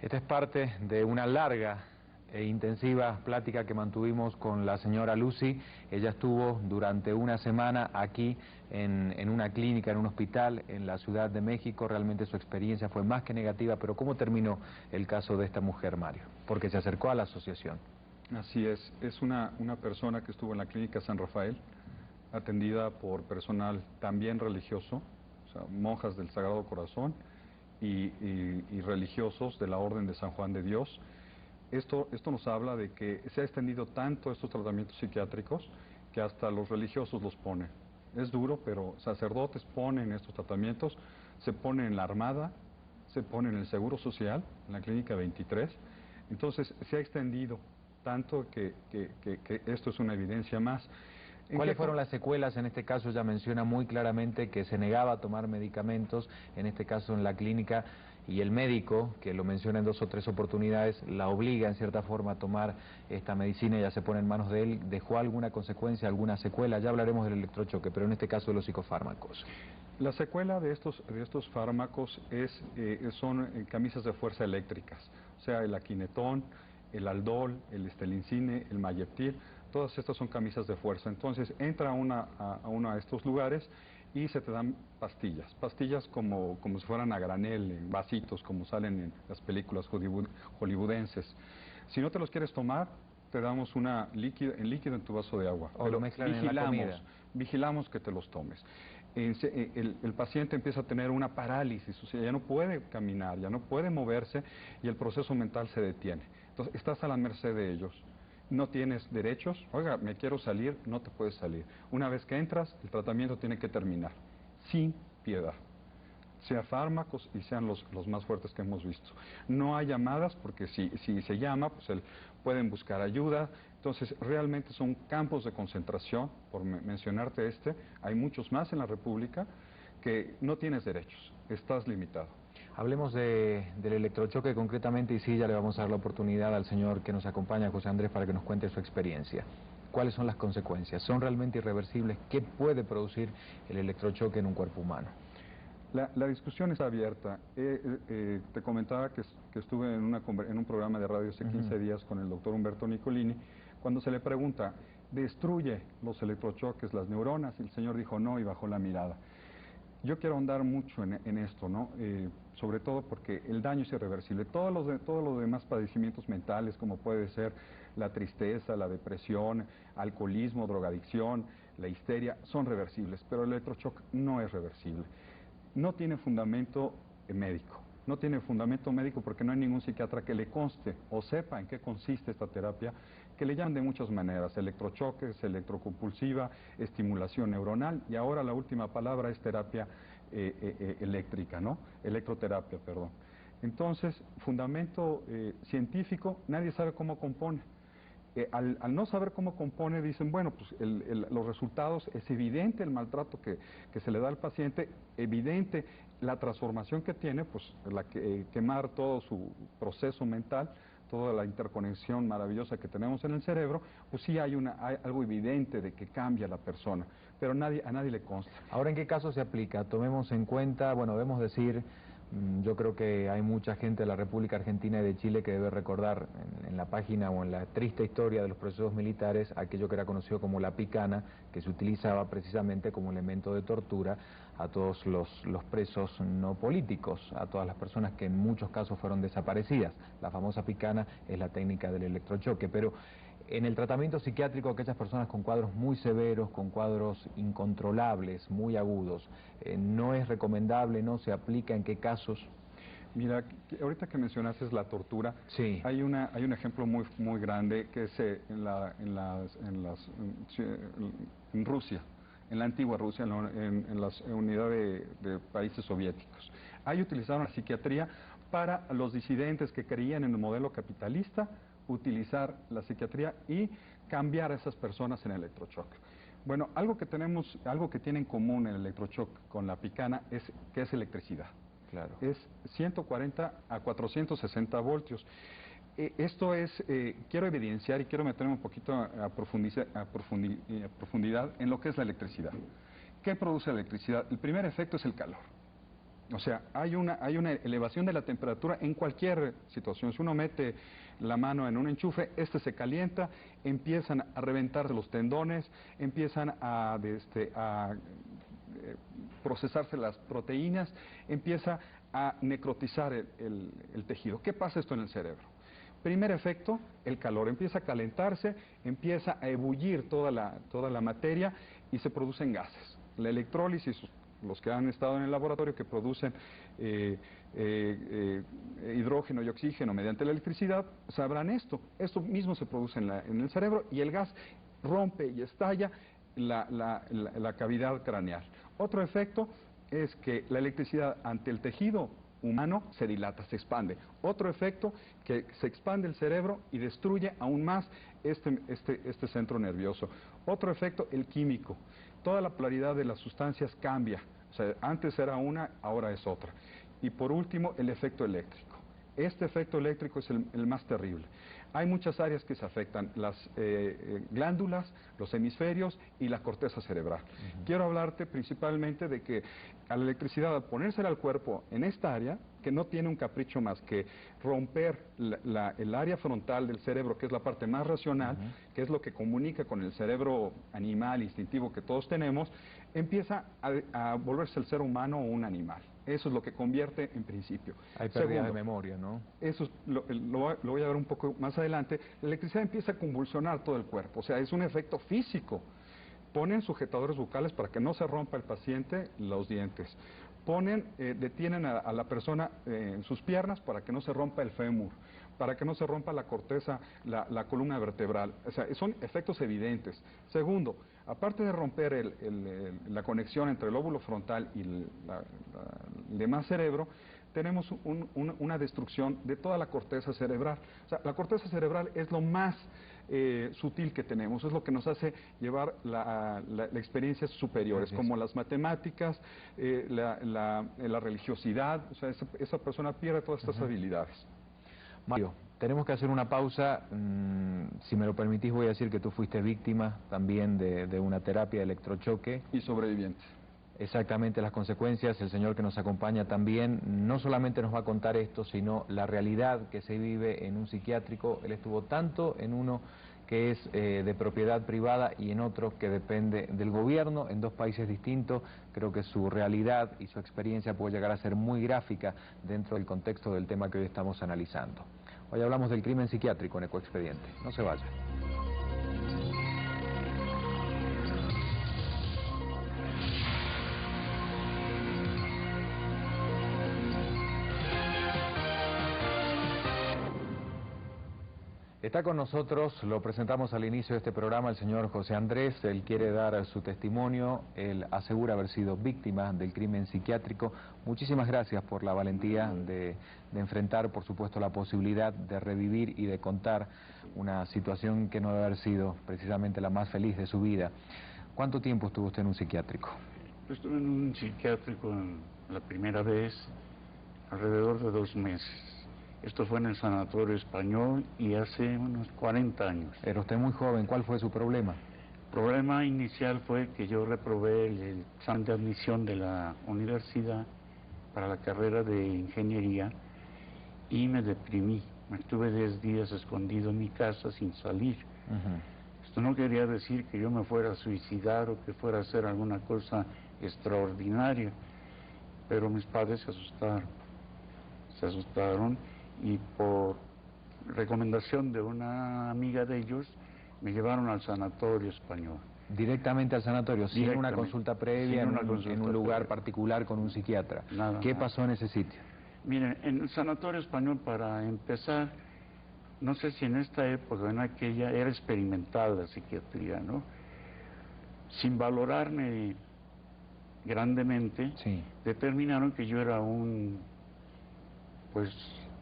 Esta es parte de una larga e intensiva plática que mantuvimos con la señora Lucy. Ella estuvo durante una semana aquí en una clínica, en un hospital en la Ciudad de México. Realmente su experiencia fue más que negativa, pero ¿cómo terminó el caso de esta mujer, Mario? Porque se acercó a la asociación. Así es una persona que estuvo en la clínica San Rafael, atendida por personal también religioso, o sea, monjas del Sagrado Corazón y religiosos de la Orden de San Juan de Dios. Esto nos habla de que se ha extendido tanto estos tratamientos psiquiátricos que hasta los religiosos los ponen. Es duro, pero sacerdotes ponen estos tratamientos, se pone en la Armada, se pone en el Seguro Social, en la Clínica 23. Entonces se ha extendido tanto que esto es una evidencia más. ¿Cuáles fueron las secuelas? En este caso ella menciona muy claramente que se negaba a tomar medicamentos, en este caso en la clínica, y el médico, que lo menciona en 2 o 3 oportunidades, la obliga en cierta forma a tomar esta medicina y ya se pone en manos de él. ¿Dejó alguna consecuencia, alguna secuela? Ya hablaremos del electrochoque, pero en este caso de los psicofármacos. La secuela de estos fármacos son camisas de fuerza eléctricas, o sea, el aquinetón, el aldol, el estelincine, el mayeptil, todas estas son camisas de fuerza. Entonces entra a uno de estos lugares y se te dan pastillas como si fueran a granel, en vasitos, como salen en las películas hollywoodenses. Si no te los quieres tomar, te damos en líquido en tu vaso de agua. O lo mezclan en la comida. Vigilamos que te los tomes. El paciente empieza a tener una parálisis, o sea, ya no puede caminar, ya no puede moverse y el proceso mental se detiene. Entonces, estás a la merced de ellos. No tienes derechos, oiga, me quiero salir, no te puedes salir. Una vez que entras, el tratamiento tiene que terminar, sin piedad. Sea fármacos y sean los más fuertes que hemos visto. No hay llamadas porque si se llama, pues pueden buscar ayuda. Entonces, realmente son campos de concentración, por mencionarte hay muchos más en la República que no tienes derechos, estás limitado. Hablemos del electrochoque concretamente y sí, ya le vamos a dar la oportunidad al señor que nos acompaña, José Andrés, para que nos cuente su experiencia. ¿Cuáles son las consecuencias? ¿Son realmente irreversibles? ¿Qué puede producir el electrochoque en un cuerpo humano? La discusión está abierta. Te comentaba que estuve en un programa de radio hace 15 días con el doctor Humberto Nicolini, cuando se le pregunta, ¿destruye los electrochoques las neuronas? Y el señor dijo no y bajó la mirada. Yo quiero ahondar mucho en esto, ¿no? Sobre todo porque el daño es irreversible. Todos los demás padecimientos mentales, como puede ser la tristeza, la depresión, alcoholismo, drogadicción, la histeria, son reversibles, pero el electrochoque no es reversible. No tiene fundamento médico. No tiene fundamento médico porque no hay ningún psiquiatra que le conste o sepa en qué consiste esta terapia, que le llaman de muchas maneras: electrochoques, electrocompulsiva, estimulación neuronal, y ahora la última palabra es terapia eléctrica, ¿no? Electroterapia, perdón. Entonces, fundamento científico, nadie sabe cómo compone. Al no saber cómo compone, dicen, bueno, pues los resultados, es evidente el maltrato que se le da al paciente, evidente la transformación que tiene, pues quemar todo su proceso mental, toda la interconexión maravillosa que tenemos en el cerebro, pues sí hay algo evidente de que cambia la persona, pero a nadie le consta. Ahora, ¿en qué caso se aplica? Tomemos en cuenta, bueno, debemos decir, yo creo que hay mucha gente de la República Argentina y de Chile que debe recordar en la página o en la triste historia de los procesos militares aquello que era conocido como la picana, que se utilizaba precisamente como elemento de tortura a todos los presos no políticos, a todas las personas que en muchos casos fueron desaparecidas. La famosa picana es la técnica del electrochoque, pero en el tratamiento psiquiátrico, aquellas personas con cuadros muy severos, con cuadros incontrolables, muy agudos, ¿no es recomendable, no se aplica? ¿En qué casos? Mira, ahorita que mencionaste la tortura, sí. hay un ejemplo muy grande que es en Rusia, en la antigua Rusia, en las unidades de países soviéticos. Ahí utilizaron la psiquiatría para los disidentes que creían en el modelo capitalista, utilizar la psiquiatría y cambiar a esas personas en electrochoque. Bueno, algo que tiene en común el electrochoque con la picana es que es electricidad. Claro. Es 140 a 460 voltios. Esto es, quiero evidenciar y quiero meterme un poquito a profundidad en lo que es la electricidad. ¿Qué produce la electricidad? El primer efecto es el calor. O sea, hay una elevación de la temperatura en cualquier situación. Si uno mete la mano en un enchufe, se calienta, empiezan a reventarse los tendones, empiezan a procesarse las proteínas, empieza a necrotizar el tejido. ¿Qué pasa esto en el cerebro? Primer efecto, el calor empieza a calentarse, empieza a ebullir toda la materia y se producen gases. La electrólisis, los que han estado en el laboratorio que producen hidrógeno y oxígeno mediante la electricidad, sabrán esto. Esto mismo se produce en el cerebro y el gas rompe y estalla la cavidad craneal. Otro efecto es que la electricidad ante el tejido humano se dilata, se expande. Otro efecto, que se expande el cerebro y destruye aún más este centro nervioso. Otro efecto, el químico. Toda la polaridad de las sustancias cambia. O sea, antes era una, ahora es otra. Y por último, el efecto eléctrico. Este efecto eléctrico es el más terrible. Hay muchas áreas que se afectan, las glándulas, los hemisferios y la corteza cerebral. Quiero hablarte principalmente de que a la electricidad, al ponérsela al cuerpo en esta área, que no tiene un capricho más que romper el área frontal del cerebro, que es la parte más racional, que es lo que comunica con el cerebro animal, instintivo que todos tenemos, empieza a volverse el ser humano un animal. Eso es lo que convierte en principio. Hay pérdida de memoria, ¿no? Eso lo voy a ver un poco más adelante. La electricidad empieza a convulsionar todo el cuerpo, o sea, es un efecto físico. Ponen sujetadores bucales para que no se rompa el paciente los dientes. Detienen a la persona en sus piernas para que no se rompa el fémur, para que no se rompa la corteza, la columna vertebral. O sea, son efectos evidentes. Segundo, aparte de romper la conexión entre el lóbulo frontal y el demás cerebro, tenemos una destrucción de toda la corteza cerebral. O sea, la corteza cerebral es lo más sutil que tenemos, es lo que nos hace llevar la experiencias superiores, como las matemáticas, la religiosidad. O sea, esa persona pierde todas estas habilidades. Mario, tenemos que hacer una pausa. Si me lo permitís, voy a decir que tú fuiste víctima también de una terapia de electrochoque. Y sobreviviente. Exactamente las consecuencias. El señor que nos acompaña también no solamente nos va a contar esto, sino la realidad que se vive en un psiquiátrico. Él estuvo tanto en uno que es de propiedad privada y en otro que depende del gobierno, en dos países distintos. Creo que su realidad y su experiencia puede llegar a ser muy gráfica dentro del contexto del tema que hoy estamos analizando. Hoy hablamos del crimen psiquiátrico en Ecoexpediente. No se vaya. Está con nosotros, lo presentamos al inicio de este programa, el señor José Andrés. Él quiere dar su testimonio, él asegura haber sido víctima del crimen psiquiátrico. Muchísimas gracias por la valentía de enfrentar, por supuesto, la posibilidad de revivir y de contar una situación que no debe haber sido precisamente la más feliz de su vida. ¿Cuánto tiempo estuvo usted en un psiquiátrico? Yo estuve en un psiquiátrico la primera vez alrededor de 2 meses. Esto fue en el Sanatorio Español y hace unos 40 años. Era usted muy joven. ¿Cuál fue su problema? El problema inicial fue que yo reprobé el examen de admisión de la universidad para la carrera de ingeniería y me deprimí. Me estuve 10 días escondido en mi casa sin salir. Esto no quería decir que yo me fuera a suicidar o que fuera a hacer alguna cosa extraordinaria, pero mis padres se asustaron y por recomendación de una amiga de ellos me llevaron al Sanatorio Español. Directamente al sanatorio, sin una consulta previa, en un lugar particular con un psiquiatra. ¿Qué pasó en ese sitio? Miren, en el Sanatorio Español, para empezar, no sé si en esta época o en aquella era experimental la psiquiatría, ¿no? Sin valorarme grandemente, determinaron que yo era un,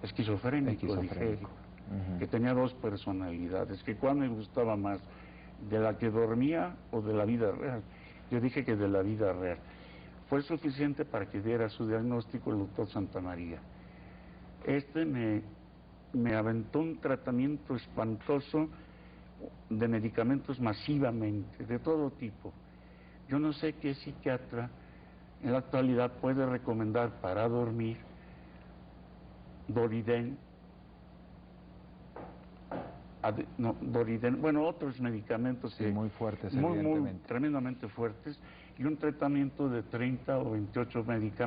esquizofrénico. Ligero, que tenía 2 personalidades, que cuál me gustaba más, de la que dormía o de la vida real. Yo dije que de la vida real. Fue suficiente para que diera su diagnóstico el doctor Santamaría. Me aventó un tratamiento espantoso de medicamentos masivamente, de todo tipo. Yo no sé qué psiquiatra En la actualidad puede recomendar para dormir Doriden, bueno, otros medicamentos Sí, muy fuertes, muy evidentemente. tremendamente fuertes, y un tratamiento de 30 o 28 medicamentos